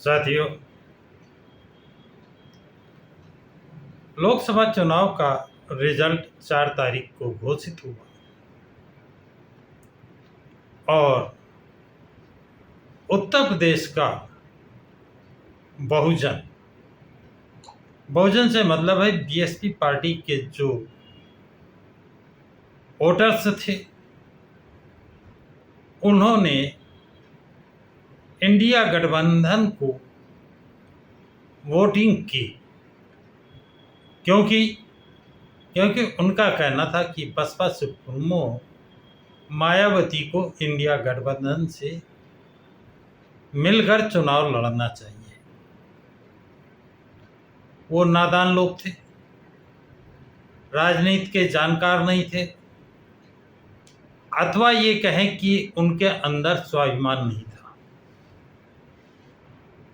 साथियों, लोकसभा चुनाव का रिजल्ट 4 तारीख को घोषित हुआ और उत्तर प्रदेश का बहुजन बहुजन से मतलब है बीएसपी पार्टी के जो वोटर्स थे, उन्होंने इंडिया गठबंधन को वोटिंग की, क्योंकि उनका कहना था कि बसपा सुप्रीमो मायावती को इंडिया गठबंधन से मिलकर चुनाव लड़ना चाहिए। वो नादान लोग थे, राजनीति के जानकार नहीं थे, अथवा ये कहें कि उनके अंदर स्वाभिमान नहीं था।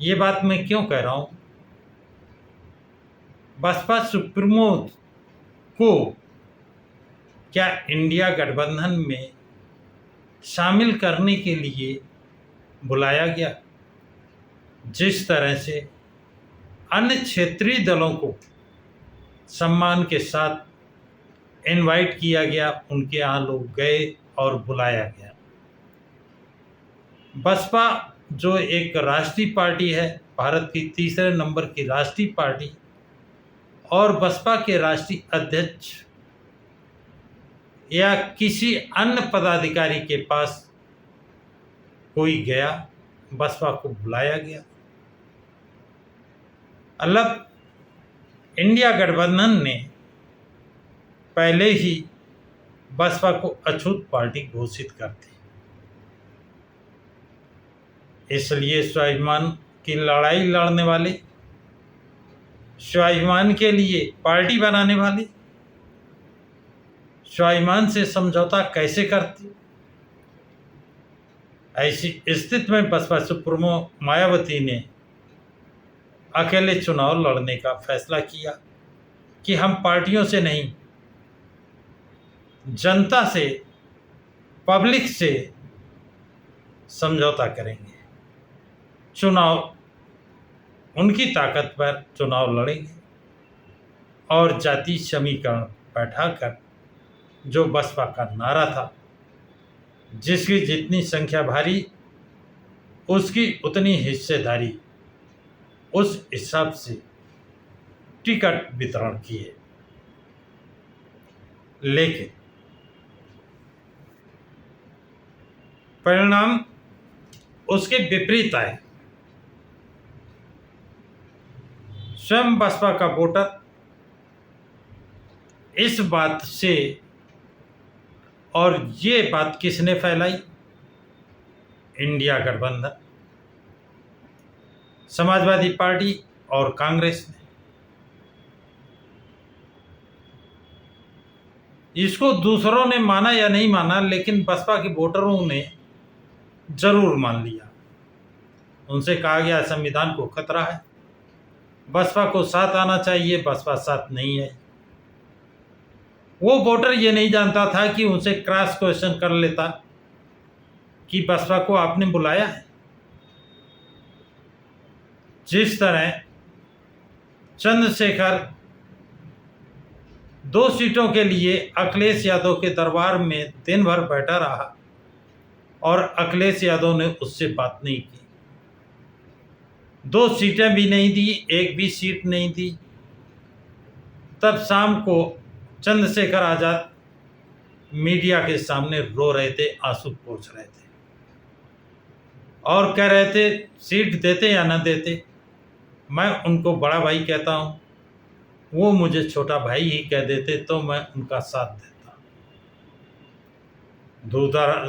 ये बात मैं क्यों कह रहा हूं? बसपा सुप्रीमो को क्या इंडिया गठबंधन में शामिल करने के लिए बुलाया गया? जिस तरह से अन्य क्षेत्रीय दलों को सम्मान के साथ इनवाइट किया गया, उनके यहाँ लोग गए और बुलाया गया। बसपा जो एक राष्ट्रीय पार्टी है, भारत की तीसरे नंबर की राष्ट्रीय पार्टी, और बसपा के राष्ट्रीय अध्यक्ष या किसी अन्य पदाधिकारी के पास कोई गया, बसपा को बुलाया गया। अलग इंडिया गठबंधन ने पहले ही बसपा को अछूत पार्टी घोषित कर दी, इसलिए स्वाभिमान की लड़ाई लड़ने वाले, स्वाभिमान के लिए पार्टी बनाने वाले स्वाभिमान से समझौता कैसे करते? ऐसी स्थिति में बसपा सुप्रीमो मायावती ने अकेले चुनाव लड़ने का फैसला किया कि हम पार्टियों से नहीं, जनता से, पब्लिक से समझौता करेंगे, चुनाव उनकी ताकत पर चुनाव लड़ेंगे और जाति समीकरण बैठाकर जो बसपा का नारा था, जिसकी जितनी संख्या भारी उसकी उतनी हिस्सेदारी, उस हिसाब से टिकट वितरण किए। लेकिन परिणाम उसके विपरीत आए। स्वयं बसपा का वोटर इस बात से, और ये बात किसने फैलाई? इंडिया गठबंधन, समाजवादी पार्टी और कांग्रेस ने। इसको दूसरों ने माना या नहीं माना, लेकिन बसपा के वोटरों ने जरूर मान लिया। उनसे कहा गया संविधान को खतरा है, बसपा को साथ आना चाहिए, बसपा साथ नहीं है। वो वोटर ये नहीं जानता था कि उनसे क्रॉस क्वेश्चन कर लेता कि बसपा को आपने बुलाया है। जिस तरह चंद्रशेखर 2 सीटों के लिए अखिलेश यादव के दरबार में दिन भर बैठा रहा और अखिलेश यादव ने उससे बात नहीं की, 2 सीटें भी नहीं दी, एक भी सीट नहीं दी। तब शाम को चंद्रशेखर आजाद मीडिया के सामने रो रहे थे, आंसू पोंछ रहे थे और कह रहे थे सीट देते या न देते, मैं उनको बड़ा भाई कहता हूँ, वो मुझे छोटा भाई ही कह देते तो मैं उनका साथ देता।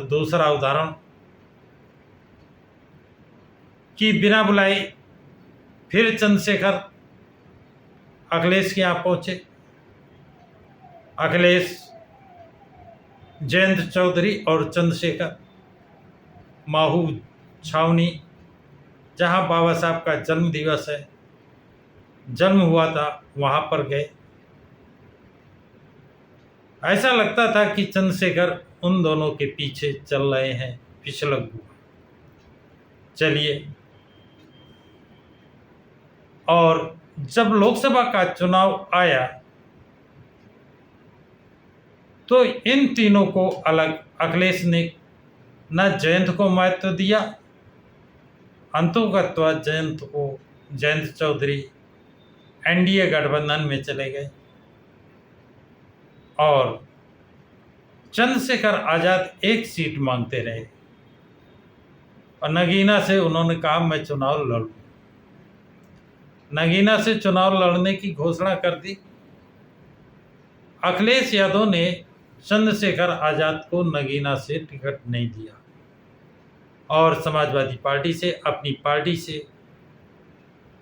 दूसरा उदाहरण कि बिना बुलाए फिर चंद्रशेखर अखिलेश के यहाँ पहुँचे। अखिलेश, जयंत चौधरी और चंद्रशेखर माहू छावनी, जहाँ बाबा साहब का जन्म दिवस है, जन्म हुआ था, वहाँ पर गए। ऐसा लगता था कि चंद्रशेखर उन दोनों के पीछे चल रहे हैं, पिछलग्गू। चलिए, और जब लोकसभा का चुनाव आया तो इन तीनों को अलग अखिलेश ने न जयंत को महत्व दिया, अंतोगत्वा जयंत चौधरी एनडीए गठबंधन में चले गए और चंद्रशेखर आजाद एक सीट मांगते रहे और नगीना से उन्होंने कहा मैं चुनाव लड़ूं। नगीना से चुनाव लड़ने की घोषणा कर दी। अखिलेश यादव ने चंद्रशेखर आजाद को नगीना से टिकट नहीं दिया और समाजवादी पार्टी से, अपनी पार्टी से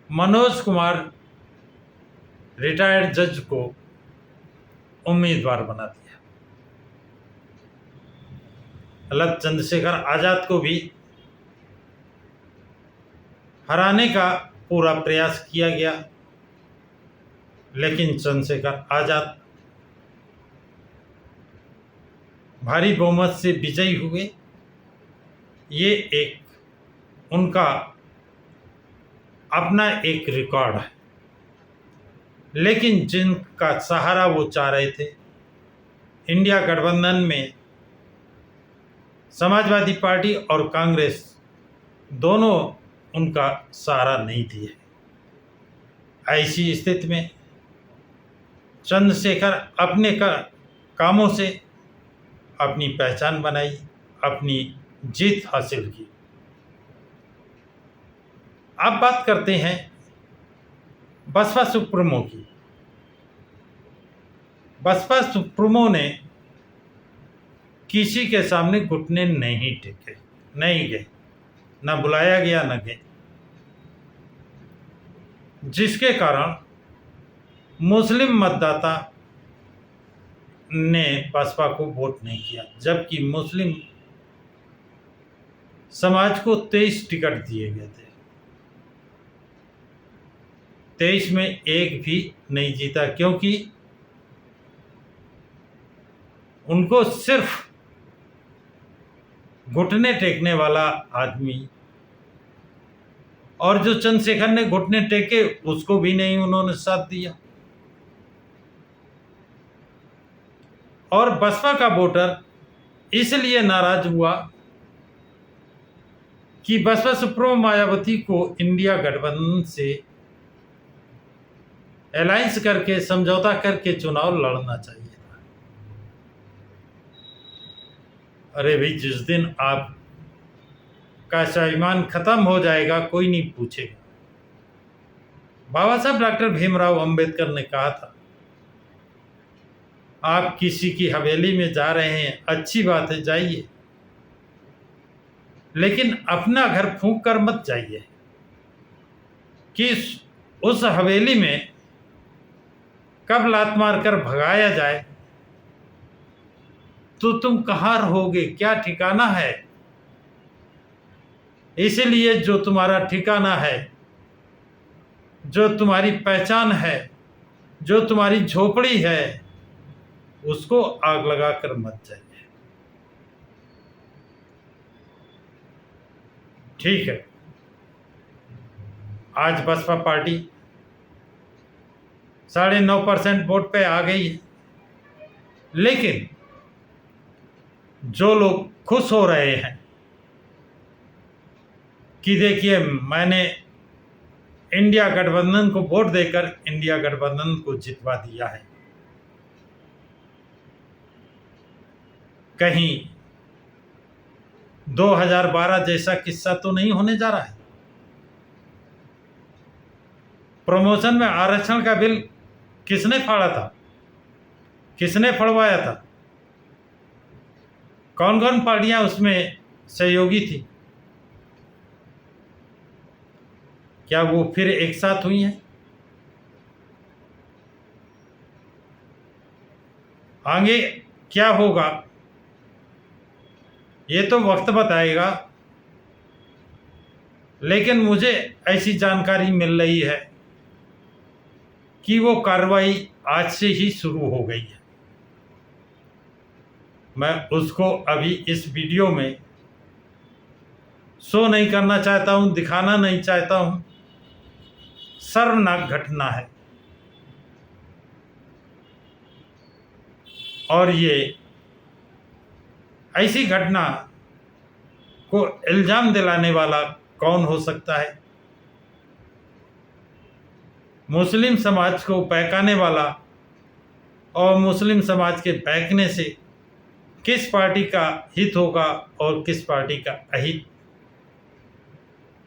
मनोज कुमार रिटायर्ड जज को उम्मीदवार बना दिया। मतलब चंद्रशेखर आजाद को भी हराने का पूरा प्रयास किया गया, लेकिन चंद्रशेखर आजाद भारी बहुमत से विजयी हुए। ये एक उनका अपना एक रिकॉर्ड है, लेकिन जिनका सहारा वो चाह रहे थे, इंडिया गठबंधन में समाजवादी पार्टी और कांग्रेस दोनों उनका सहारा नहीं दिए। ऐसी स्थिति में चंद्रशेखर अपने कामों से अपनी पहचान बनाई, अपनी जीत हासिल की। अब बात करते हैं बसपा सुप्रीमो की। बसपा सुप्रीमो ने किसी के सामने घुटने नहीं टेके, नहीं गए, न बुलाया गया न गए, जिसके कारण मुस्लिम मतदाता ने बसपा को वोट नहीं किया, जबकि मुस्लिम समाज को 23 टिकट दिए गए थे। 23 में एक भी नहीं जीता, क्योंकि उनको सिर्फ घुटने टेकने वाला आदमी, और जो चंद्रशेखर ने घुटने टेके उसको भी नहीं उन्होंने साथ दिया। और बसपा का वोटर इसलिए नाराज हुआ कि बसपा सुप्रीमो मायावती को इंडिया गठबंधन से अलायंस करके, समझौता करके चुनाव लड़ना चाहिए था। अरे भाई, जिस दिन आप का स्वाभिमान खत्म हो जाएगा कोई नहीं पूछेगा। बाबा साहब डॉक्टर भीमराव अंबेडकर ने कहा था, आप किसी की हवेली में जा रहे हैं, अच्छी बात है, जाइए, लेकिन अपना घर फूंक कर मत जाइए कि उस हवेली में कब लात मारकर भगाया जाए तो तुम कहाँ रहोगे, क्या ठिकाना है। इसीलिए जो तुम्हारा ठिकाना है, जो तुम्हारी पहचान है, जो तुम्हारी झोपड़ी है, उसको आग लगाकर मत जाइए। ठीक है, आज बसपा पार्टी 9.5% वोट पे आ गई है, लेकिन जो लोग खुश हो रहे हैं कि देखिए मैंने इंडिया गठबंधन को वोट देकर इंडिया गठबंधन को जितवा दिया है, कहीं 2012 जैसा किस्सा तो नहीं होने जा रहा है। प्रमोशन में आरक्षण का बिल किसने फाड़ा था, किसने फड़वाया था, कौन कौन पार्टियां उसमें सहयोगी थी, क्या वो फिर एक साथ हुई हैं? आगे क्या होगा ये तो वक्त बताएगा, लेकिन मुझे ऐसी जानकारी मिल रही है कि वो कार्रवाई आज से ही शुरू हो गई है। मैं उसको अभी इस वीडियो में शो नहीं करना चाहता हूँ, दिखाना नहीं चाहता हूँ, शर्मनाक घटना है और ये ऐसी घटना को इल्जाम दिलाने वाला कौन हो सकता है? मुस्लिम समाज को बहकाने वाला और मुस्लिम समाज के बहकने से किस पार्टी का हित होगा और किस पार्टी का अहित,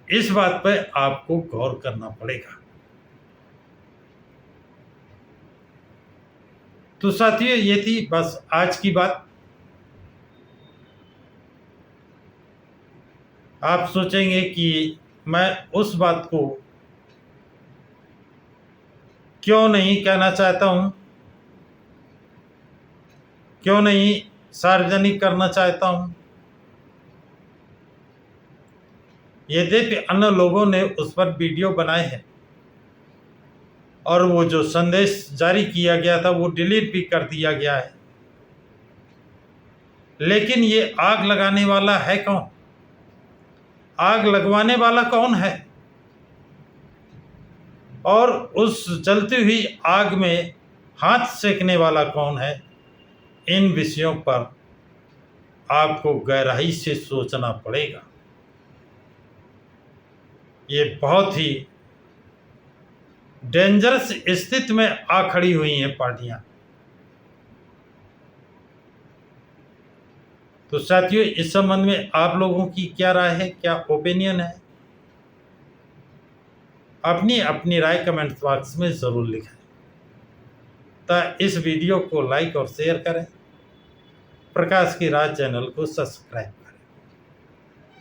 इस बात पर आपको गौर करना पड़ेगा। तो साथियों, ये थी बस आज की बात। आप सोचेंगे कि मैं उस बात को क्यों नहीं कहना चाहता हूं, क्यों नहीं सार्वजनिक करना चाहता हूं। यद्यपि अन्य लोगों ने उस पर वीडियो बनाए हैं और वो जो संदेश जारी किया गया था वो डिलीट भी कर दिया गया है, लेकिन ये आग लगाने वाला है कौन? आग लगवाने वाला कौन है? और उस जलती हुई आग में हाथ सेकने वाला कौन है? इन विषयों पर आपको गहराई से सोचना पड़ेगा। ये बहुत ही डेंजरस स्थिति में आ खड़ी हुई हैं पार्टियां। तो साथियों, इस संबंध में आप लोगों की क्या राय है, क्या ओपिनियन है? अपनी अपनी राय कमेंट बॉक्स में ज़रूर लिखें। तो इस वीडियो को लाइक और शेयर करें। प्रकाश की राज चैनल को सब्सक्राइब